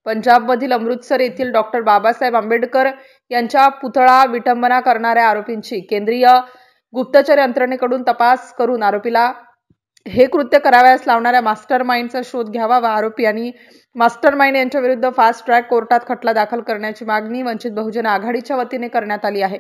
पंजाबमधील अमृतसर येथील डॉक्टर बाबासाहेब आंबेडकर यांच्या पुतळा विटंबना करणाऱ्या आरोपींची केंद्रीय गुप्तचर यंत्रणेकडून तपास करून आरोपीला हे कृत्य करावयास लावणाऱ्या मास्टरमाइंडचा शोध घ्यावा व आरोपी आणि मास्टरमाइंड यांच्या विरुद्ध फास्ट ट्रॅक कोर्टात खटला दाखल करण्याची मागणी वंचित बहुजन आघाडीच्या वतीने करण्यात आली आहे।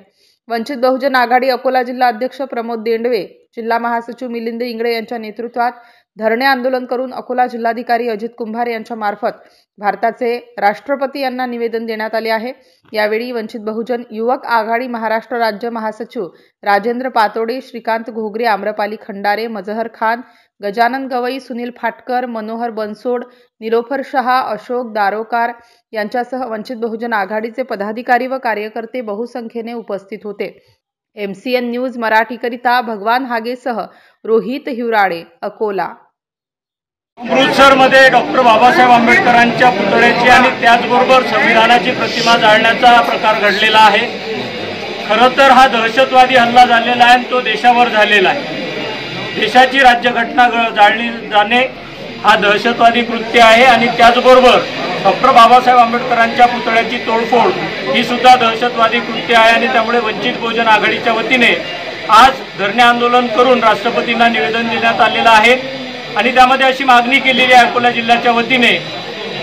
वंचित बहुजन आघाडी अकोला जिल्हा अध्यक्ष प्रमोद देंडवे, जिल्हा महासचिव मिलिंद इंगळे यांच्या नेतृत्वात धरणे आंदोलन करून अकोला जिल्हाधिकारी अजित कुंभार यांच्या मार्फत भारताचे राष्ट्रपती यांना निवेदन देण्यात आले आहे। यावेळी वंचित बहुजन युवक आघाडी महाराष्ट्र राज्य महासचिव राजेंद्र पातोडे, श्रीकांत घोगरे, आम्रपाली खंडारे, मजहर खान, गजानन गवई, सुनील फाटकर, मनोहर बनसोड, निलोफर शहा, अशोक दारोकार यांच्यासह वंचित बहुजन आघाडीचे पदाधिकारी व कार्यकर्ते बहुसंख्येने उपस्थित होते। MCN न्यूज मराठीकरिता भगवान हागेसह रोहित हिवराडे, अकोला। अमृतसरमध्ये डॉक्टर बाबासाहेब आंबेडकरांच्या पुतळ्याची आणि त्याचबरोबर संविधानाची प्रतिमा जाळण्याचा प्रकार घडलेला आहे। खरं तर हा दहशतवादी हल्ला झालेला आहे आणि तो देशावर झालेला आहे। देशाची राज्यघटना जाळली जाणे हा दहशतवादी कृत्य आहे आणि त्याचबरोबर डॉक्टर बाबासाहेब आंबेडकरांच्या पुतळ्याची तोडफोड ही सुद्धा दहशतवादी कृत्य आहे आणि त्यामुळे वंचित बहुजन आघाडीच्या वतीने आज धरणे आंदोलन करून राष्ट्रपतींना निवेदन देण्यात आलेलं आहे आणि त्यामध्ये अशी मागणी केलेली आहे अकोला जिल्ह्याच्या वतीने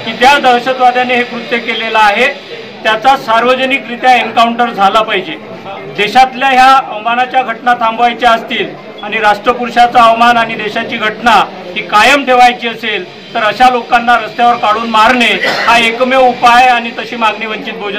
की ज्या दहशतवाद्याने हे कृत्य केलेलं आहे त्याचा सार्वजनिकरित्या एन्काउंटर झाला पाहिजे। देशातल्या ह्या अवमानाच्या घटना थांबवायच्या असतील आणि राष्ट्रपुरुषाचा अवमान आणि देशाची घटना ही कायम ठेवायची असेल तर अशा लोकांना रस्त्यावर काढून मारणे हा एकमेव उपाय आणि तशी मागणी वंचित बहुजन